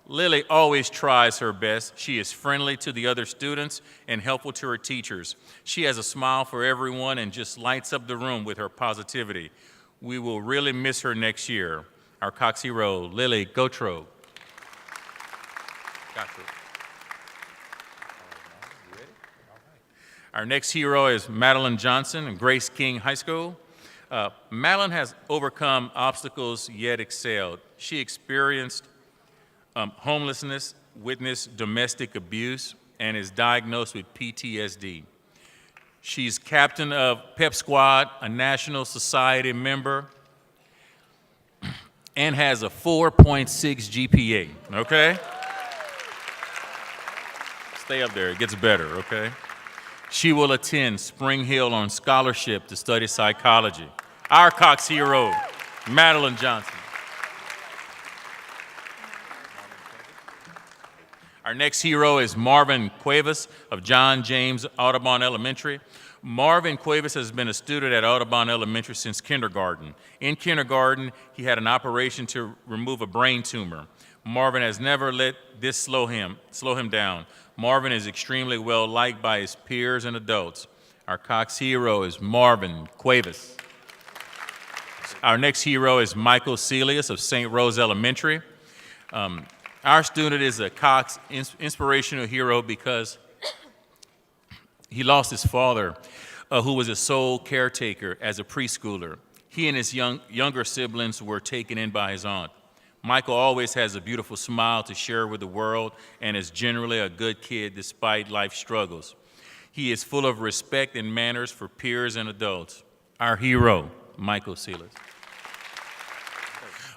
Lily always tries her best. She is friendly to the other students and helpful to her teachers. She has a smile for everyone and just lights up the room with her positivity. We will really miss her next year. Our Cox hero, Lily Gautreaux. Our next hero is Madeline Johnson of Grace King High School. Madeline has overcome obstacles yet excelled. She experienced homelessness, witnessed domestic abuse, and is diagnosed with PTSD. She's captain of Pep Squad, a National Society member, and has a 4.6 GPA, okay? Stay up there, it gets better, okay? She will attend Spring Hill on scholarship to study psychology. Our Cox hero, Madeline Johnson. Our next hero is Marvin Cuevas of John James Audubon Elementary. Marvin Cuevas has been a student at Audubon Elementary since kindergarten. In kindergarten, he had an operation to remove a brain tumor. Marvin has never let this slow him down. Marvin is extremely well liked by his peers and adults. Our Cox hero is Marvin Cuevas. Our next hero is Michael Celius of St. Rose Elementary. Our student is a Cox inspirational hero because he lost his father, who was a sole caretaker as a preschooler. He and his younger siblings were taken in by his aunt. Michael always has a beautiful smile to share with the world and is generally a good kid despite life struggles. He is full of respect and manners for peers and adults. Our hero, Michael Celius.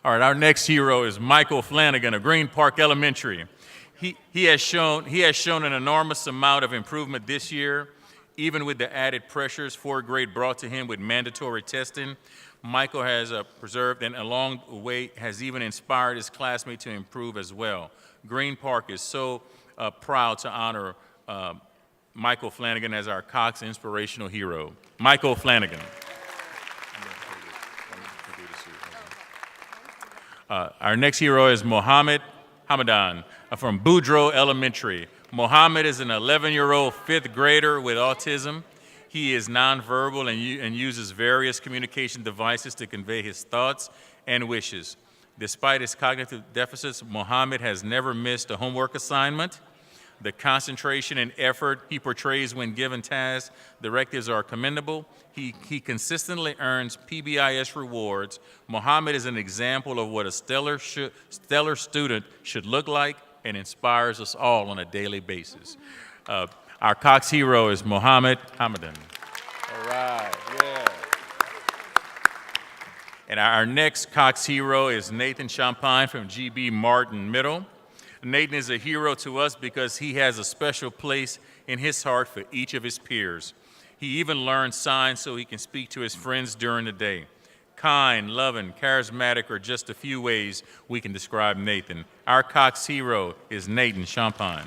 All right, our next hero is Michael Flanagan of Green Park Elementary. He has shown an enormous amount of improvement this year, even with the added pressures fourth grade brought to him with mandatory testing. Michael has preserved and along the way has even inspired his classmates to improve as well. Green Park is so proud to honor Michael Flanagan as our Cox inspirational hero. Michael Flanagan. Our next hero is Mohammed Hamadan from Boudreaux Elementary. Mohammed is an 11-year-old fifth grader with autism. He is nonverbal and uses various communication devices to convey his thoughts and wishes. Despite his cognitive deficits, Mohammed has never missed a homework assignment. The concentration and effort he portrays when given tasks, directives are commendable. He consistently earns PBIS rewards. Mohammed is an example of what a stellar student should look like and inspires us all on a daily basis. Our Cox hero is Mohammed Hamadan. All right, yeah. And our next Cox hero is Nathan Champagne from G.B. Martin Middle. Nathan is a hero to us because he has a special place in his heart for each of his peers. He even learns signs so he can speak to his friends during the day. Kind, loving, charismatic are just a few ways we can describe Nathan. Our Cox hero is Nathan Champagne.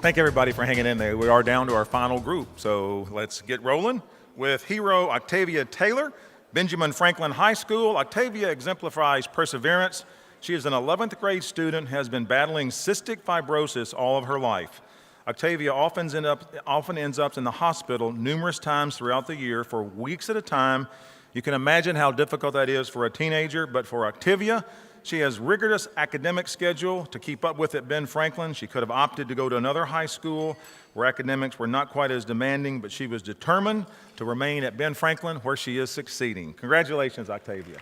Thank everybody for hanging in there. We are down to our final group, so let's get rolling with hero Octavia Taylor, Benjamin Franklin High School. Octavia exemplifies perseverance. She is an 11th grade student, has been battling cystic fibrosis all of her life. Octavia often ends up in the hospital numerous times throughout the year for weeks at a time. You can imagine how difficult that is for a teenager, but for Octavia, she has rigorous academic schedule to keep up with at Ben Franklin. She could have opted to go to another high school where academics were not quite as demanding, but she was determined to remain at Ben Franklin where she is succeeding. Congratulations, Octavia.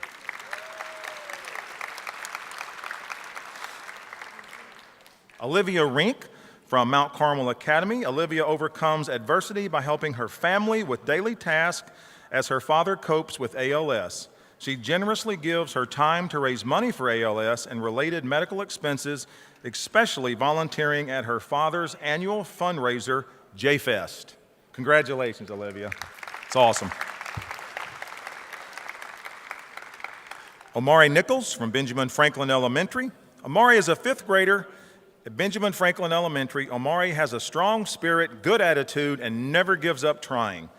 Olivia Rink from Mount Carmel Academy. Olivia overcomes adversity by helping her family with daily tasks as her father copes with ALS. She generously gives her time to raise money for ALS and related medical expenses, especially volunteering at her father's annual fundraiser, J-Fest. Congratulations, Olivia. It's awesome. Omari Nichols from Benjamin Franklin Elementary. Omari is a 5th grader at Benjamin Franklin Elementary. Omari has a strong spirit, good attitude, and never gives up trying.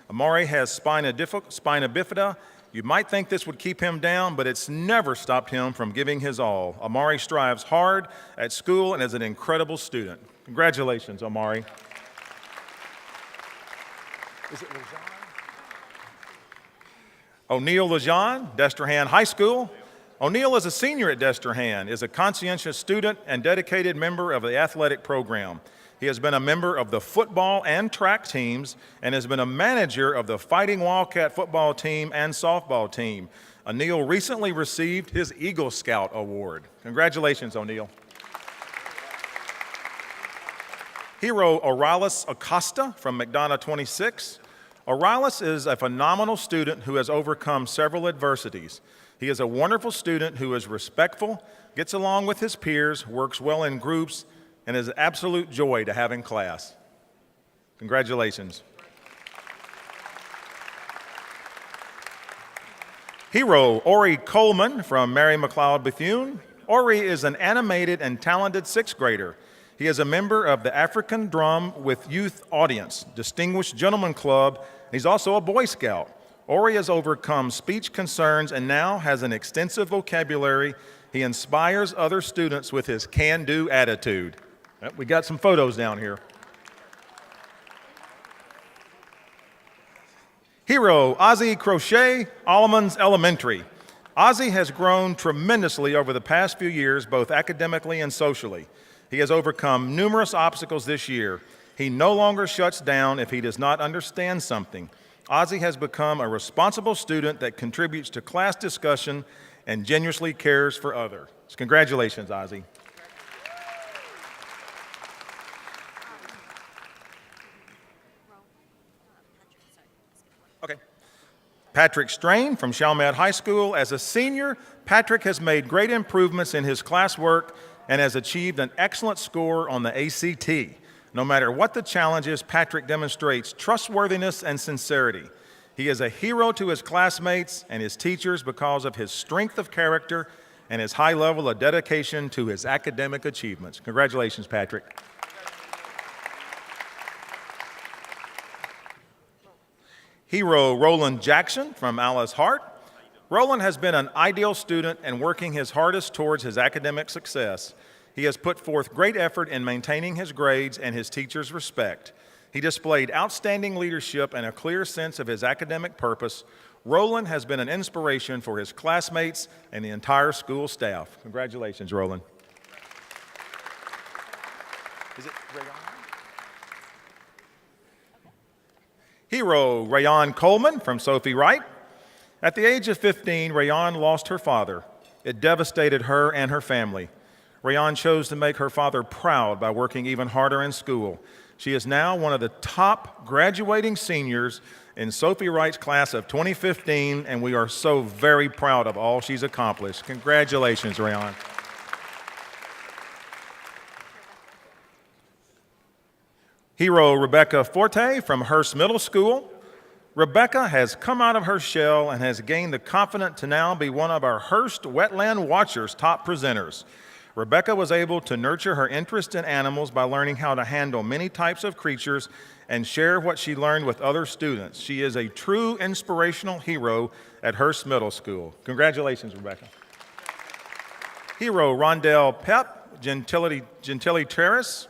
Omari has spina bifida. You might think this would keep him down, but it's never stopped him from giving his all. Omari strives hard at school and is an incredible student. Congratulations, Omari. Is it Lejean? O'Neill Lejean, Destrehan High School. O'Neill is a senior at Destrehan, is a conscientious student and dedicated member of the athletic program. He has been a member of the football and track teams and has been a manager of the Fighting Wildcat football team and softball team. O'Neill recently received his Eagle Scout Award. Congratulations, O'Neill. Hero Oralis Acosta from McDonough 26. Oralis is a phenomenal student who has overcome several adversities. He is a wonderful student who is respectful, gets along with his peers, works well in groups, and is an absolute joy to have in class. Congratulations. Hero Ori Coleman from Mary McLeod Bethune. Ori is an animated and talented 6th grader. He is a member of the African Drum with Youth Audience, Distinguished Gentleman Club. He's also a Boy Scout. Ori has overcome speech concerns and now has an extensive vocabulary. He inspires other students with his can-do attitude. We got some photos down here. Hero Ozzie Crochet, Allemans Elementary. Ozzie has grown tremendously over the past few years, both academically and socially. He has overcome numerous obstacles this year. He no longer shuts down if he does not understand something. Ozzie has become a responsible student that contributes to class discussion and genuinely cares for others. Congratulations, Ozzie. Okay. Patrick Strain from Chalmette High School. As a senior, Patrick has made great improvements in his classwork and has achieved an excellent score on the ACT. No matter what the challenge is, Patrick demonstrates trustworthiness and sincerity. He is a hero to his classmates and his teachers because of his strength of character and his high level of dedication to his academic achievements. Congratulations, Patrick. Hero Roland Jackson from Alice Hart. Roland has been an ideal student and working his hardest towards his academic success. He has put forth great effort in maintaining his grades and his teachers' respect. He displayed outstanding leadership and a clear sense of his academic purpose. Roland has been an inspiration for his classmates and the entire school staff. Congratulations, Roland. Is it Rayon? Hero Rayon Coleman from Sophie Wright. At the age of 15, Rayon lost her father. It devastated her and her family. Rayon chose to make her father proud by working even harder in school. She is now one of the top graduating seniors in Sophie Wright's class of 2015, and we are so very proud of all she's accomplished. Congratulations, Rayon. Hero Rebecca Forte from Hearst Middle School. Rebecca has come out of her shell and has gained the confidence to now be one of our Hearst Wetland Watchers top presenters. Rebecca was able to nurture her interest in animals by learning how to handle many types of creatures and share what she learned with other students. She is a true inspirational hero at Hearst Middle School. Congratulations, Rebecca. Hero Rondell Pep, Gentili Terrace.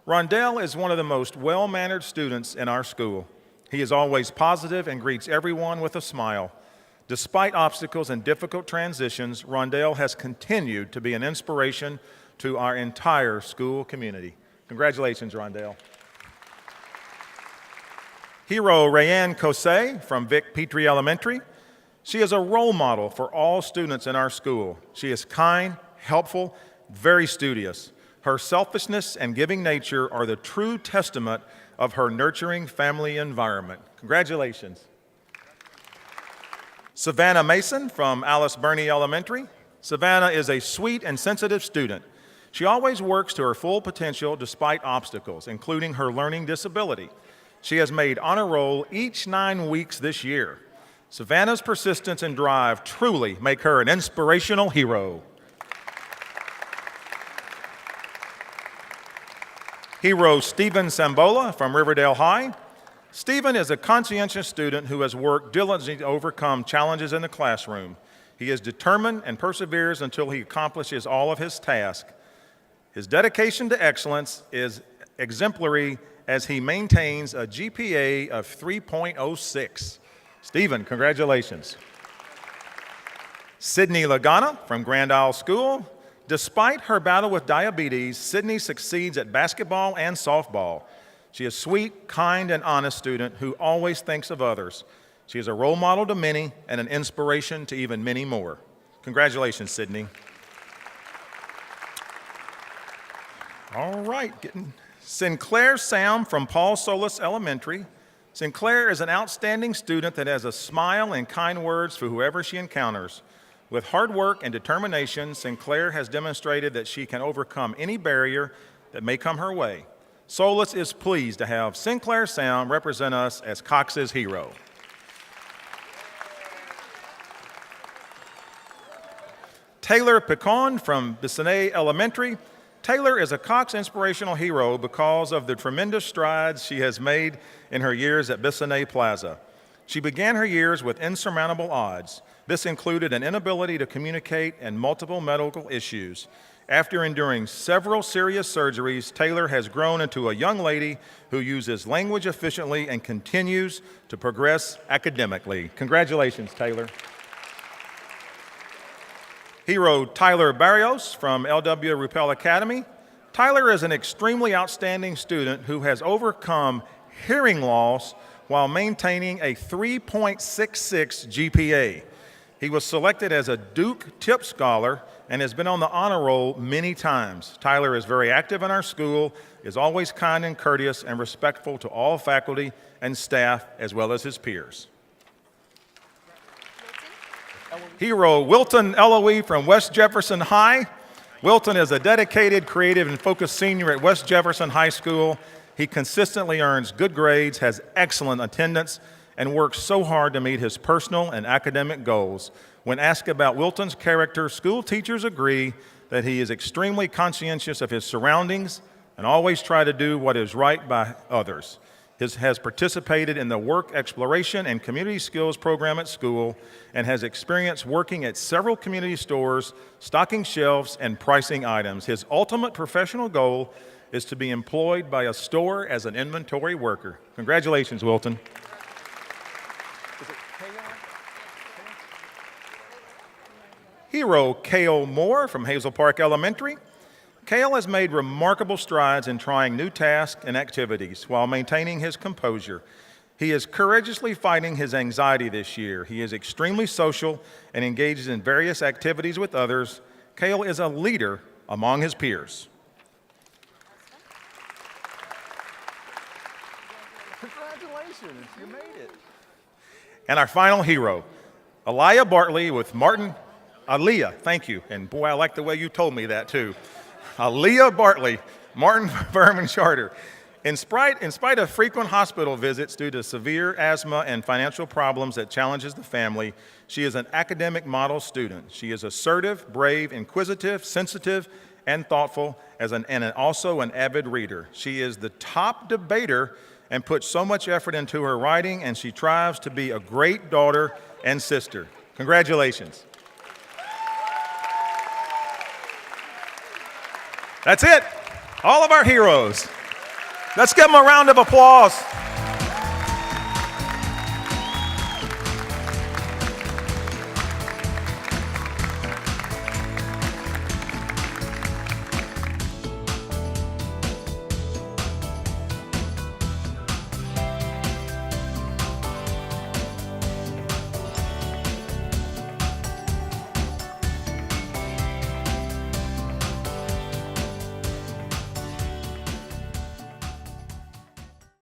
Rondell is one of the most well-mannered students in our school. He is always positive and greets everyone with a smile. Despite obstacles and difficult transitions, Rondell has continued to be an inspiration to our entire school community. Congratulations, Rondell. Hero Rayanne Kosei from Vic Petrie Elementary. She is a role model for all students in our school. She is kind, helpful, very studious. Her selfishness and giving nature are the true testament of her nurturing family environment. Congratulations. Savannah Mason from Alice Burney Elementary. Savannah is a sweet and sensitive student. She always works to her full potential despite obstacles, including her learning disability. She has made honor roll each 9 weeks this year. Savannah's persistence and drive truly make her an inspirational hero. Hero Stephen Sambola from Riverdale High. Stephen is a conscientious student who has worked diligently to overcome challenges in the classroom. He is determined and perseveres until he accomplishes all of his tasks. His dedication to excellence is exemplary as he maintains a GPA of 3.06. Stephen, congratulations. Sydney Lagana from Grand Isle School. Despite her battle with diabetes, Sydney succeeds at basketball and softball. She is a sweet, kind, and honest student who always thinks of others. She is a role model to many and an inspiration to even many more. Congratulations, Sydney. All right, Sinclair Sam from Paul Solis Elementary. Sinclair is an outstanding student that has a smile and kind words for whoever she encounters. With hard work and determination, Sinclair has demonstrated that she can overcome any barrier that may come her way. Solis is pleased to have Sinclair Sam represent us as Cox's hero. Taylor Picon from Bissonnette Elementary. Taylor is a Cox inspirational hero because of the tremendous strides she has made in her years at Bissonnette Plaza. She began her years with insurmountable odds. This included an inability to communicate and multiple medical issues. After enduring several serious surgeries, Taylor has grown into a young lady who uses language efficiently and continues to progress academically. Congratulations, Taylor. Hero Tyler Barrios from LW Rappel Academy. Tyler is an extremely outstanding student who has overcome hearing loss while maintaining a 3.66 GPA. He was selected as a Duke Tip Scholar and has been on the honor roll many times. Tyler is very active in our school, is always kind and courteous and respectful to all faculty and staff as well as his peers. Hero Wilton Eloise from West Jefferson High. Wilton is a dedicated, creative, and focused senior at West Jefferson High School. He consistently earns good grades, has excellent attendance, and works so hard to meet his personal and academic goals. When asked about Wilton's character, school teachers agree that he is extremely conscientious of his surroundings and always try to do what is right by others. He has participated in the work exploration and community skills program at school and has experience working at several community stores, stocking shelves, and pricing items. His ultimate professional goal is to be employed by a store as an inventory worker. Congratulations, Wilton. Hero Cale Moore from Hazel Park Elementary. Cale has made remarkable strides in trying new tasks and activities while maintaining his composure. He is courageously fighting his anxiety this year. He is extremely social and engages in various activities with others. Cale is a leader among his peers. Congratulations, you made it. And our final hero, Aliyah Bartley with Martin. Aliyah, thank you. And boy, I like the way you told me that too. Aliyah Bartley, Martin Berman Charter. In spite of frequent hospital visits due to severe asthma and financial problems that challenges the family, she is an academic model student. She is assertive, brave, inquisitive, sensitive, and thoughtful, and also an avid reader. She is the top debater and puts so much effort into her writing, and she tries to be a great daughter and sister. Congratulations. That's it. All of our heroes. Let's give them a round of applause.